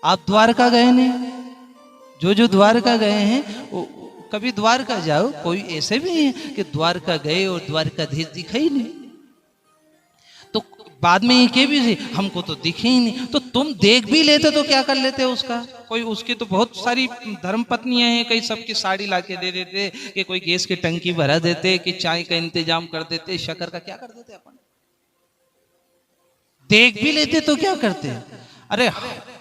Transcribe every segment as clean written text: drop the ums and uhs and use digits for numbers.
आप द्वारका गए नहीं? जो द्वारका गए हैं कभी द्वारका जाओ, कोई ऐसे भी है कि द्वारका गए और द्वारकाधीश दिखा ही नहीं, तो बाद में ये कह भी हमको तो दिखे ही नहीं। तो तुम देख भी लेते तो क्या कर लेते उसका? कोई उसकी तो बहुत सारी धर्म पत्नियां हैं, कई सबकी साड़ी लाके दे देते, कि कोई गैस की टंकी भरा देते, कि चाय का इंतजाम कर देते, शक्कर का क्या कर देते। अपन देख भी लेते तो क्या करते? अरे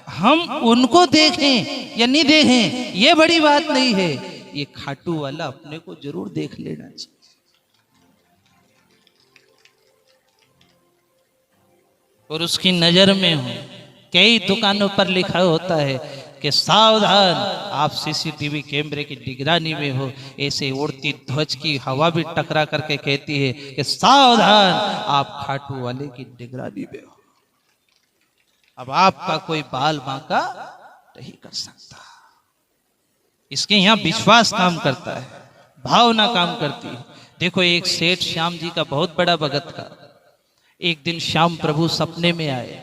हम उनको देखें या नहीं देखें ये बड़ी बात नहीं है, ये खाटू वाला अपने को जरूर देख लेना चाहिए। और उसकी नजर में हो, कई दुकानों पर लिखा होता है कि सावधान, आप सीसीटीवी कैमरे की निगरानी में हो। ऐसे उड़ती ध्वज की हवा भी टकरा करके कहती है कि सावधान, आप खाटू वाले की निगरानी में हो। अब आपका कोई बाल बांका नहीं कर सकता। इसके यहां विश्वास काम करता है, भावना काम करती है। देखो, एक सेठ श्याम जी का बहुत बड़ा भगत था। एक दिन श्याम प्रभु सपने में आए,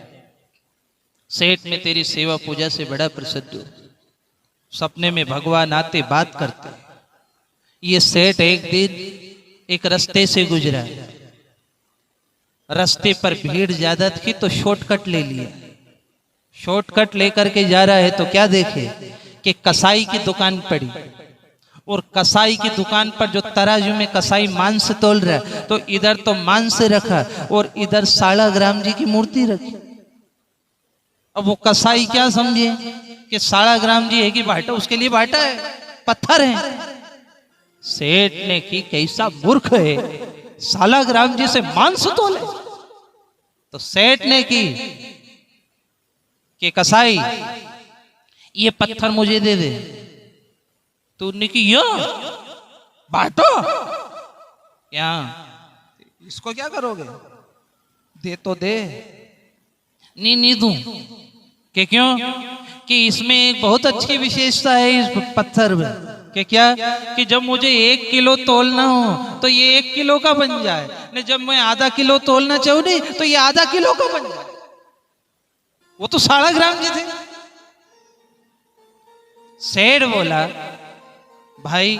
सेठ में तेरी सेवा पूजा से बड़ा प्रसिद्ध हो। सपने में भगवान आते, बात करते। ये सेठ एक दिन एक रास्ते से गुजरा, रास्ते पर भीड़ ज्यादा थी तो शॉर्टकट ले लिया। शॉर्टकट लेकर के जा रहा है तो क्या देखे कि कसाई की दुकान पड़ी, और कसाई की दुकान पर जो तराजू में कसाई मांस तोल रहा है, तो इधर तो मांस रखा और इधर सालाग्राम जी की मूर्ति रखी। अब वो कसाई क्या समझे कि सालाग्राम जी है कि भाटा, उसके लिए भाटा है, पत्थर है। सेठ ने की कैसा मूर्ख है, सालाग्राम जी से मांस तोले। तो सेठ ने की कि कसाई ये पत्थर मुझे दे दे। तो उन्होंने की यो बांटो, क्या इसको क्या करोगे? दे तो दे। नहीं दूं। कि क्यों? कि इसमें एक बहुत अच्छी विशेषता है इस पत्थर में। कि क्या? कि जब मुझे 1 किलो तोलना हो तो ये 1 किलो का बन जाए, नहीं जब मैं आधा किलो तोलना चाहूं नहीं तो ये आधा किलो का बन जाए। वो तो सालाग्राम जी थे। सेठ बोला, भाई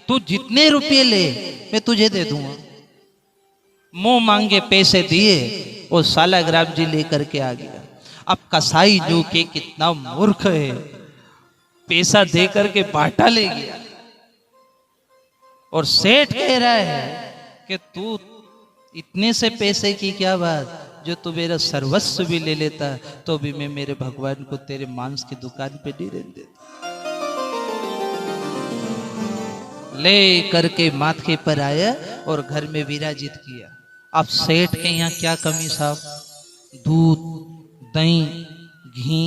तू जितने रुपये ले मैं तुझे दे दूंगा। मुंह मांगे पैसे दिए और सालाग्राम जी लेकर के आ गया। अब कसाई जो कि कितना मूर्ख है, पैसा दे करके बाटा ले गया। और सेठ कह रहा है कि तू इतने से पैसे की क्या बात, जो तू मेरा सर्वस्व भी ले लेता तो भी मैं मेरे भगवान को तेरे मांस की दुकान पे नहीं रहने देता। ले करके माथे पर आया और घर में विराजित किया। अब सेठ के यहाँ क्या कमी साहब? दूध, दही, घी,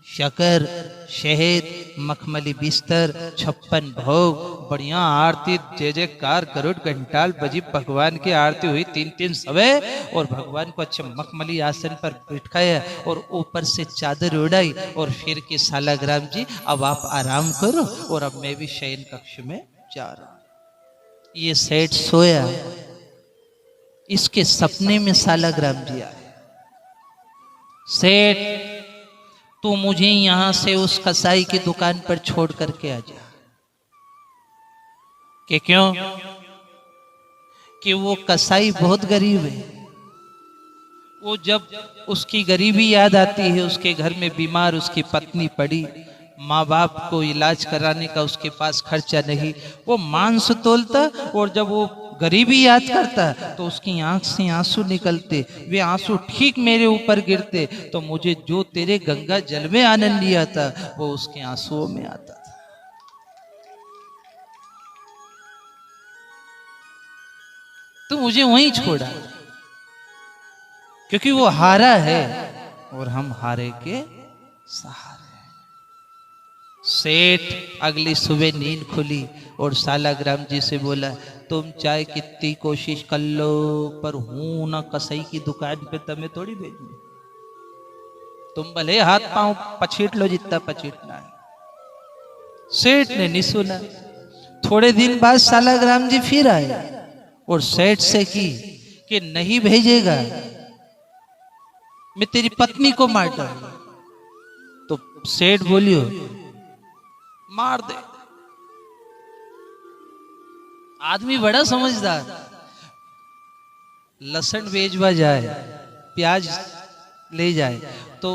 शक्कर, शहद, मखमली बिस्तर, 56 भोग, बढ़िया आरती, जय जयकार, गरुड़ घंटाल बजी, भगवान की आरती हुई 3-3 सवे, और भगवान को अच्छे मखमली आसन पर बिठाया और ऊपर से चादर उड़ाई और फिर के सालाग्राम जी अब आप आराम करो और अब मैं भी शयन कक्ष में जा रहा हूं। ये सेठ सोया, इसके सपने में सालाग्राम जी आए। सेठ तू मुझे यहां से उस कसाई की दुकान पर छोड़ करके आ जा। कि क्यों? कि वो कसाई बहुत गरीब है। वो जब उसकी गरीबी याद आती है, उसके घर में बीमार उसकी पत्नी पड़ी, माँ बाप को इलाज कराने का उसके पास खर्चा नहीं, वो मांस तोलता और जब वो गरीबी याद करता तो उसकी आंख से आंसू निकलते। वे आंसू ठीक मेरे ऊपर गिरते तो मुझे जो तेरे गंगा जल में आनंद लिया था वो उसके आंसुओं में आता था। तो मुझे वहीं छोड़ा, क्योंकि वो हारा है और हम हारे के सहारे। सेठ अगली सुबह नींद खुली और सालाग्राम जी से बोला, तुम चाहे कितनी कोशिश कर लो पर हूं ना कसाई की दुकान पे तमें थोड़ी भेजूं। तुम भले हाथ पांव पछीट लो जितना पछीटना है। सेठ ने नहीं सुना। थोड़े दिन बाद सालाग्राम जी फिर आए और सेठ से की कि नहीं भेजेगा मैं तेरी पत्नी को मार डालूंगा। तो सेठ बोलियो मार दे। आदमी बड़ा समझदार, लसन बेचवा जाए, प्याज ले जाए तो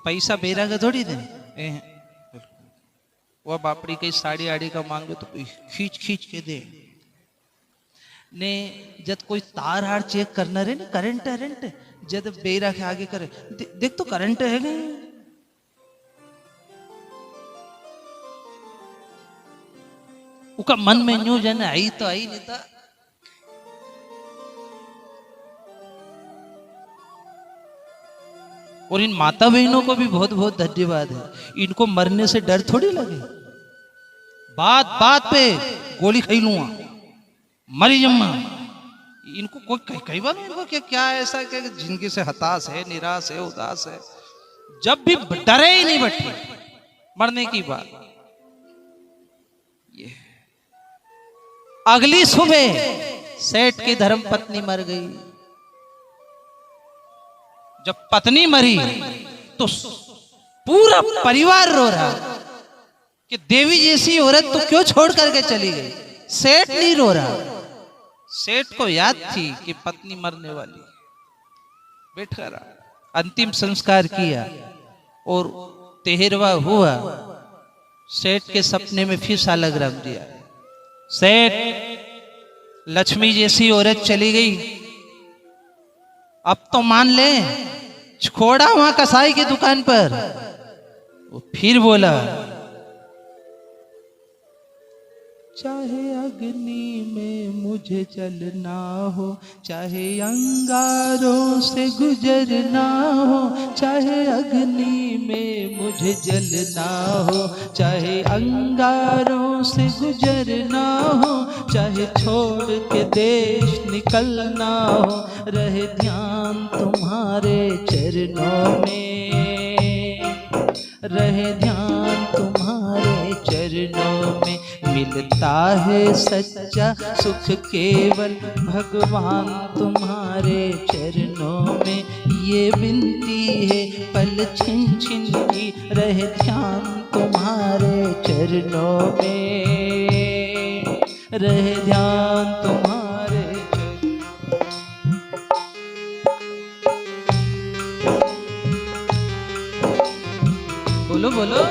पैसा बेरा का थोड़ी दे। वह बापड़ी कई साड़ी आड़ी का मांगे तो कोई खींच खींच के दे ने। जब कोई तार हार चेक करना रहे ना, करंट है, जब बेरा के आगे करे देख तो करंट है गए। उसका मन में न्यू जन आई तो आई नहीं था। और इन माता बहनों को भी बहुत बहुत धन्यवाद है, इनको मरने से डर थोड़ी लगे। बात बात पे गोली खाई लूंगा, मरी जम्मा। इनको कोई कई बार इनको क्या ऐसा कि जिंदगी से हताश है, निराश है, उदास है, जब भी डरे ही नहीं बैठे मरने की बात। ये अगली सुबह सेठ की धर्म पत्नी मर गई। जब पत्नी मरी तो पूरा परिवार रो रहा कि देवी जैसी औरत तो क्यों छोड़ करके चली गई। सेठ नहीं रो रहा, सेठ को याद थी कि पत्नी मरने वाली। बैठा रहा, अंतिम संस्कार किया और 13वां हुआ। सेठ के सपने में फिर सालग्राम दिया। सेठ लक्ष्मी जैसी औरत चली गई, अब तो मान ले, छोड़ा वहां कसाई की दुकान पर। वो फिर बोला चाहे अग्नि में मुझे जलना हो, चाहे अंगारों से गुजरना हो, चाहे अग्नि में मुझे जलना हो, चाहे अंगारों से गुजरना हो, चाहे छोड़ के देश निकलना हो, रहे ध्यान तुम्हारे चरणों में, रहे ध्यान तुम्हारे चरणों में। मिलता है सच्चा सुख केवल भगवान तुम्हारे चरणों में। ये विनती है पल छिन छिन की, रहे ध्यान तुम्हारे चरणों में, रहे ध्यान तुम्हारे बोलो बोलो।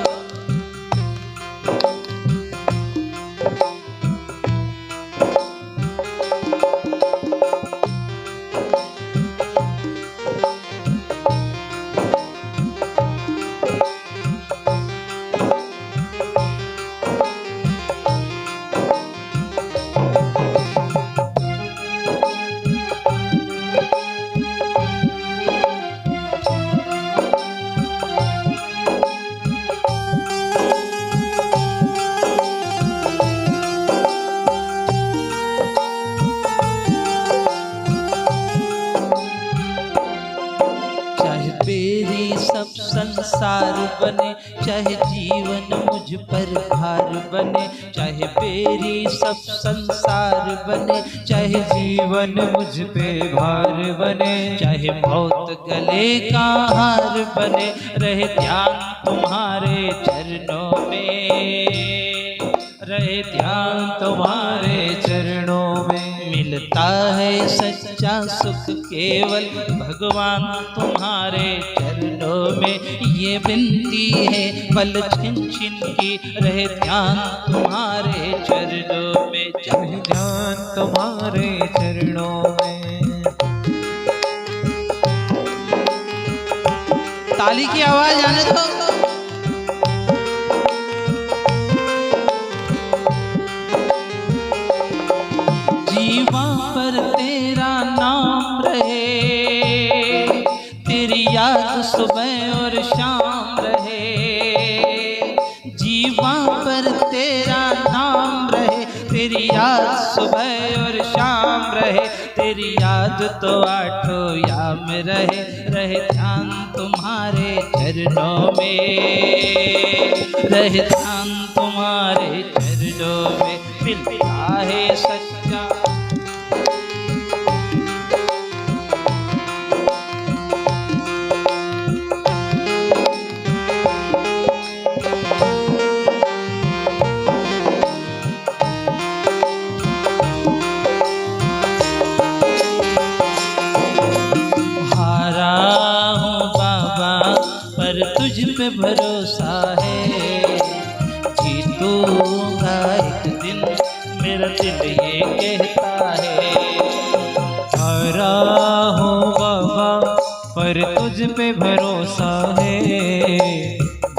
संसार बने, चाहे जीवन मुझ पर भार बने, चाहे मेरी सब संसार बने, चाहे जीवन मुझ पे भार बने, चाहे मौत गले का हार बने, रहे ध्यान तुम्हारे चरणों में, रहे ध्यान तुम्हारे चरणों में। मिलता है सच्चा सुख केवल भगवान तुम्हारे चरणों में। ये विनती है पल छिन छिन की, रहे ध्यान तुम्हारे चरणों में, चाहे ध्यान तुम्हारे चरणों में। ताली की आवाज आने दो। जीवन पर तेरा नाम रहे, तेरी याद सुबह और शाम रहे। जीवन पर तेरा नाम रहे, तेरी याद सुबह और शाम रहे। तेरी याद तो आठों याम रहे, रहे ध्यान तुम्हारे चरणों में, रहे ध्यान तुम्हारे चरणों में। मिलता है सच्चा पे भरोसा है, जीतूंगा एक दिन, मेरा दिल ये कहता है। हारा हूँ बाबा पर तुझ पे भरोसा है,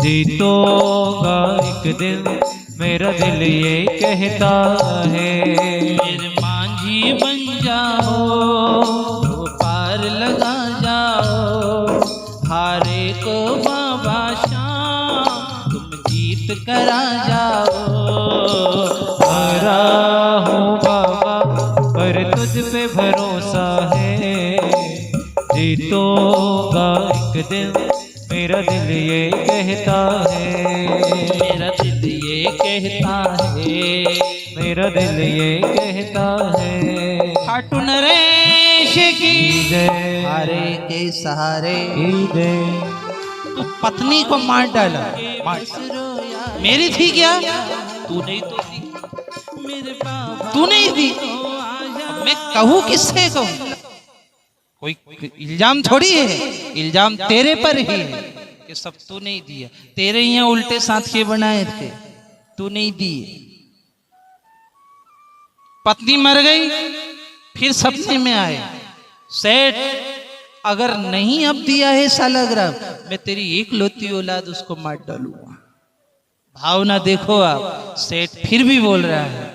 जीतूंगा एक दिन, मेरा दिल ये कहता है। मेरे मांझी बन जाओ, तो पार लगा जाओ, हारे को बाबा शाम तुम जीत करा जाओ। हारा हूँ बाबा पर तुझ पे भरोसा है, जीतूंगा एक दिन, मेरा दिल ये कहता है। मेरा दिल ये कहता है, मेरा दिल ये कहता है। खाटू नरेश की जय, हारे के सहारे जय। तू पत्नी को मार डाला, मार। मेरी थी क्या? तू नहीं तो थी, तू नहीं थी। अब मैं कहूँ किससे कहूँ? कोई इल्जाम थोड़ी है, इल्जाम तेरे पर ही है कि सब तू नहीं दिया। तेरे यहाँ उल्टे साथ बनाए थे, तू नहीं दिए। पत्नी मर गई, फिर सपने में आए, सेठ अगर नहीं अब दिया है सालाग्राम, मैं तेरी एक लौती औलाद उसको मार डालूंगा। भावना देखो आप, सेठ फिर भी बोल रहा है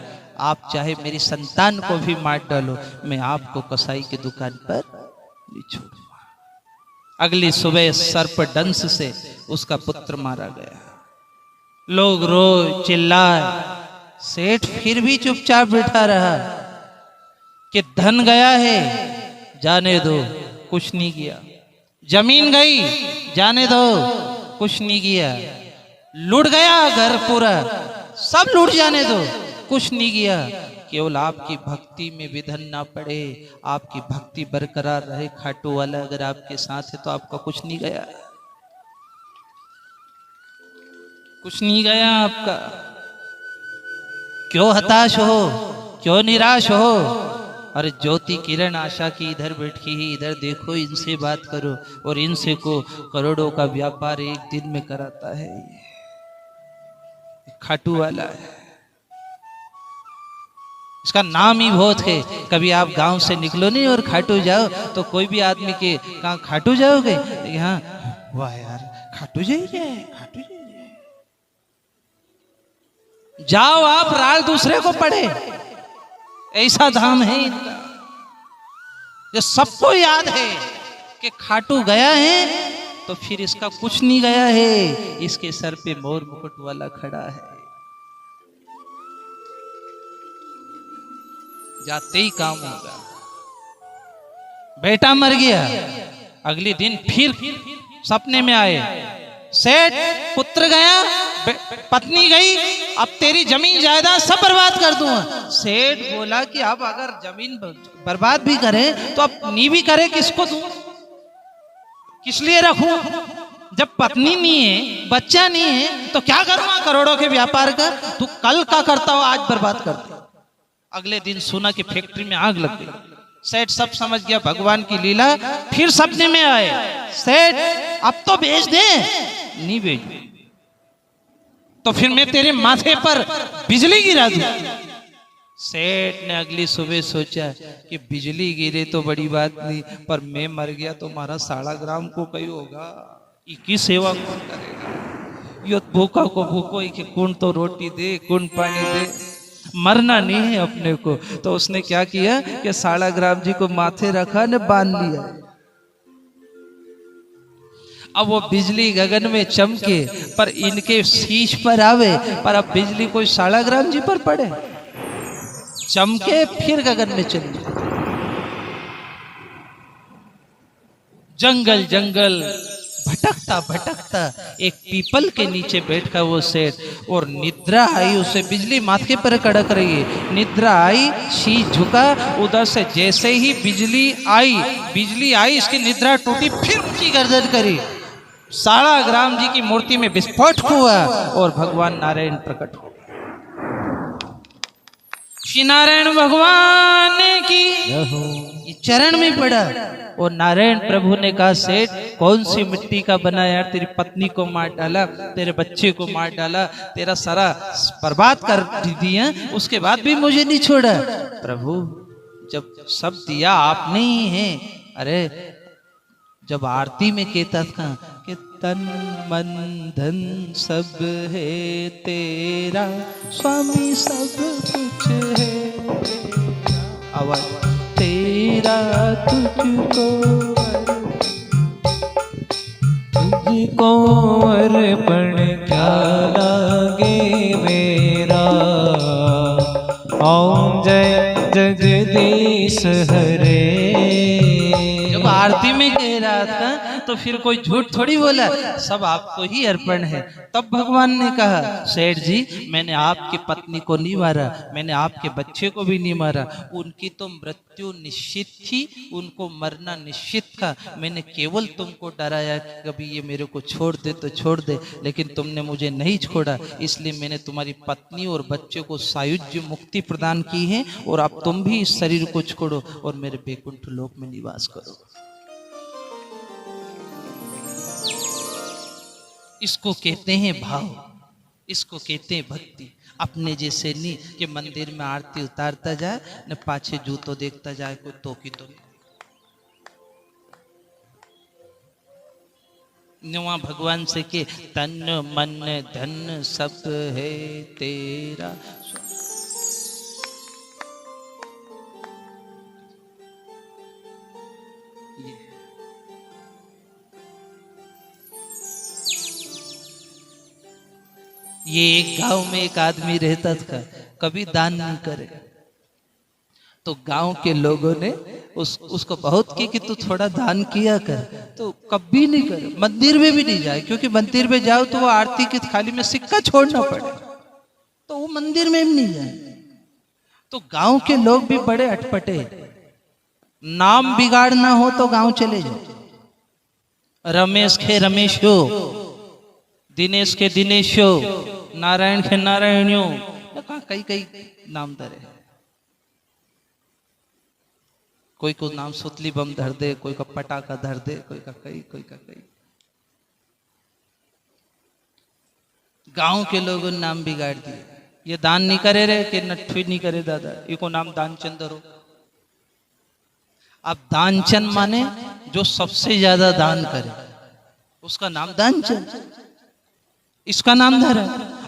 आप चाहे मेरी संतान को भी मार डालो, मैं आपको कसाई की दुकान पर नहीं छोड़ूंगा। अगली सुबह सर्प डंस से उसका पुत्र मारा गया। लोग रो चिल्लाए, सेठ फिर भी चुपचाप बैठा रहा कि धन गया है, जाने दो, कुछ नहीं किया। जमीन गई, जाने दो, कुछ नहीं किया। लूट गया घर पूरा, सब लूट जाने दो, कुछ नहीं किया। केवल आपकी भक्ति में विधन ना पड़े, आपकी भक्ति बरकरार रहे। खाटू वाला अगर आपके साथ है तो आपका कुछ नहीं गया, कुछ नहीं गया आपका। क्यों हताश हो, क्यों निराश हो? अरे ज्योति किरण आशा की इधर बैठी ही, इधर देखो, इनसे बात करो और इनसे को करोड़ों का व्यापार एक दिन में कराता है। खाटू वाला है, इसका नाम ही बहुत है। कभी आप गांव से निकलो नहीं और खाटू जाओ तो कोई भी आदमी के कहाँ खाटू जाओगे, यहाँ वाह यार खाटू जाइए, खाटू जाइए। जाओ आप राल दूसरे को पढ़े, ऐसा धाम है इनका। ये सबको याद है कि खाटू गया है तो फिर इसका कुछ नहीं गया है, इसके सर पे मोर मुकुट वाला खड़ा है। जाते ही काम होगा। बेटा मर गया, अगले दिन फिर सपने में आए, सेठ पुत्र गया, पत्नी गई, अब तेरी जमीन जायदाद सब बर्बाद कर दूंगा। सेठ बोला कि अब अगर जमीन बर्बाद भी करें तो अब नी भी करे किसको दूं, किस लिए रखूं? जब पत्नी नहीं है, बच्चा नहीं है तो क्या करूंगा करोड़ों के व्यापार का? तू कल का करता हो, आज बर्बाद करता। अगले दिन सुना कि फैक्ट्री में आग लग गई। सेठ सब समझ गया भगवान की लीला, फिर सपने में आए, सेठ अब तो भेज दे। नहीं भेज तो फिर मैं तेरे माथे पर बिजली गिरा दूं। सेठ ने अगली सुबह सोचा कि बिजली गिरे तो बड़ी बात नहीं, पर मैं मर गया तो हमारा 1.5 ग्राम को कहीं होगा, इसकी सेवा कौन करेगा? यो भूखा को भूखो ही कि कौन तो रोटी दे, कौन पानी दे, मरना नहीं है अपने को। तो उसने क्या किया कि 1.5 ग्राम जी को माथे रखा ने बांध लिया। अब वो बिजली गगन में चमके पर इनके शीश पर आवे, पर अब बिजली कोई 1.5 ग्राम जी पर पड़े, चमके फिर गगन में चली जाए। जंगल जंगल भटकता भटकता एक पीपल के नीचे बैठा वो सेठ, और निद्रा आई उसे, बिजली माथे पर कड़क रही है। निद्रा आई, शीश झुका, उधर से जैसे ही बिजली आई इसकी निद्रा टूटी, फिर ऊंची गर्दन करी, 1.5 ग्राम जी की मूर्ति में विस्फोट हुआ और भगवान नारायण प्रकट हो। श्री नारायण भगवान की ये चरण में पड़ा। और नारायण प्रभु ने कहा सेठ कौन सी मिट्टी का बना यार, तेरी पत्नी को मार डाला, तेरे बच्चे को मार डाला, तेरा सारा बर्बाद कर दिया, उसके बाद भी मुझे नहीं छोड़ा। प्रभु जब सब दिया आपने ही है। अरे जब आरती में कहता था कि तन मन धन सब है तेरा स्वामी, सब कुछ है आवाज तेरा, तुझको अर्पण क्या लागे मेरा। ओम जय जगदीश हरे। जब आरती में कह रहा था तो फिर कोई झूठ थोड़ी बोला, सब आपको ही अर्पण है। तब भगवान ने कहा सेठ जी मैंने आपकी पत्नी को नहीं मारा, मैंने आपके बच्चे को भी नहीं मारा, उनकी तो मृत्यु निश्चित थी, उनको मरना निश्चित था। मैंने केवल तुमको डराया कि कभी ये मेरे को छोड़ दे तो छोड़ दे, लेकिन तुमने मुझे नहीं छोड़ा, इसलिए मैंने तुम्हारी पत्नी और बच्चे को सायुज्य मुक्ति प्रदान की है। और अब तुम भी इस शरीर को छोड़ो और मेरे बैकुंठ लोक में निवास करो। इसको कहते हैं भाव, इसको कहते हैं भक्ति। अपने जैसे नहीं कि मंदिर में आरती उतारता जाए न पाछे जूतो देखता जाए कोई तो की तो नवा भगवान से के तन मन धन सब है तेरा। ये एक गांव में एक आदमी रहता था, कभी दान नहीं करे। तो गांव के लोगों ने उसको बहुत की कि तू थोड़ा दान किया कर, तो कभी नहीं करे। मंदिर में भी नहीं जाए, क्योंकि मंदिर में जाओ तो वो आरती की थाली में सिक्का छोड़ना पड़े, तो वो मंदिर में भी नहीं जाए। तो गांव के लोग भी बड़े अटपटे, नाम बिगाड़ना हो तो गांव चले जाओ। रमेश के रमेशो, दिनेश के दिनेशो, नारायण के नारायणियों, कई कई नाम धरे। कोई को नाम सुतली बम धर दे, कोई का पटाखा धर दे, कोई का कई। गांव के लोगों ने नाम बिगाड़ दिए। ये दान नहीं करे रे कि नठ्ठी नहीं करे दादा, ये को नाम दानचंद धरो। अब दानचंद माने जो सबसे ज्यादा दान करे, उसका नाम दानचंद, इसका नाम धरा।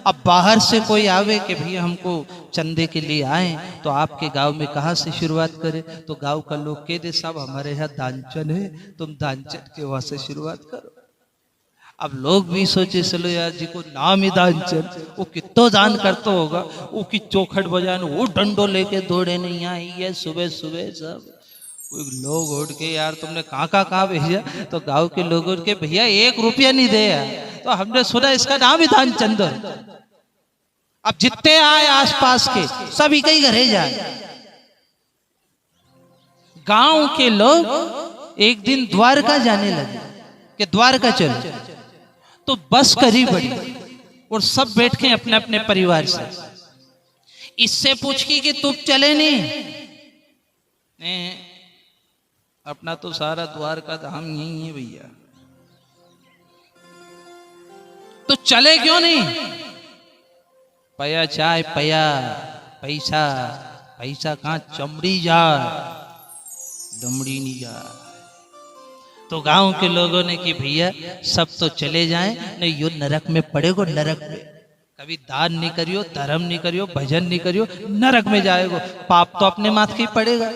अब बाहर से कोई आवे कि भैया हमको चंदे के लिए आए, तो आपके गांव में कहाँ से शुरुआत करें? तो गांव का लोग कह दे साहब हमारे यहाँ दानचंद है, तुम दानचंद के वहां से शुरुआत करो। अब लोग भी सोचे चलो यार जी को नाम ही दानचंद, वो कितो दान करता होगा, वो की चौखट बजाने, वो डंडो लेके दौड़े नहीं आई है सुबह सुबह सब। कोई लोग उठ के यार तुमने कहाँ भेजा? तो गांव के लोगों के भैया 1 रुपया नहीं दे यार, तो हमने सुना इसका नाम ही दानचंद। अब जितने आए आसपास के सभी कई घरे जाए। गांव के लोग एक दिन द्वारका जाने लगे कि द्वारका चलो, तो बस करीब बढ़ी और सब बैठ के अपने अपने परिवार से। इससे पूछ की कि तुम चले नहीं? अपना तो सारा द्वारका धाम यही है भैया, तो चले क्यों नहीं? पया चाय पया, पैसा पैसा कहाँ चमड़ी जा, दमड़ी नहीं जा। तो गांव के लोगों ने कि भैया सब तो चले जाएं, नहीं यो नरक में पड़ेगो, नरक में कभी दान नहीं करियो, धर्म नहीं करियो, भजन नहीं करियो, नरक में जाएगो। पाप तो अपने माथ ही पड़ेगा,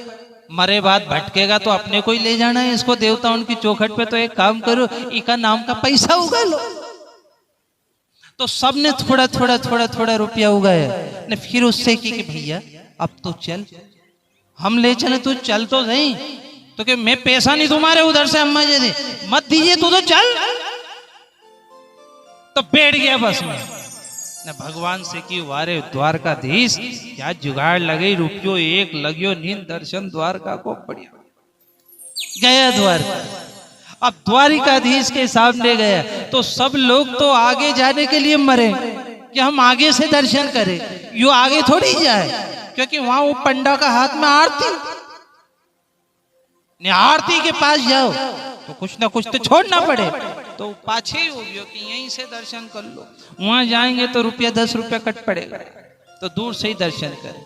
मरे बाद भटकेगा तो अपने को ही ले जाना है इसको देवताओं की चौखट पे। तो एक काम करो, इका नाम का पैसा उगा लो। तो सबने थोड़ा थोड़ा थोड़ा थोड़ा रुपया उगाया ने, फिर उससे की कि भैया अब तो चल, हम ले चले, तू चल तो सही। तो कि मैं पैसा नहीं तुम्हारे उधर से अम्मा जी दे मत दीजिए, तू तो चल। तो बैठ गया बस में न। भगवान से की वारे द्वारकाधीश क्या जुगाड़ लगे, रुपयो एक लगियो नींद दर्शन द्वारका को बढ़िया गया द्वारका। अब द्वारिकाधीश के सामने गया तो सब लोग तो आगे जाने के लिए मरे कि हम आगे से दर्शन करें, यू आगे थोड़ी जाए, क्योंकि वहां वो पंडा का हाथ में आरती। ने आरती के पास जाओ तो कुछ ना कुछ तो छोड़ना पड़े, तो पाछे ही हो गयो कि यहीं से दर्शन कर लो। वहां जाएंगे तो ₹10 कट पड़ेगा, तो दूर से ही दर्शन करें।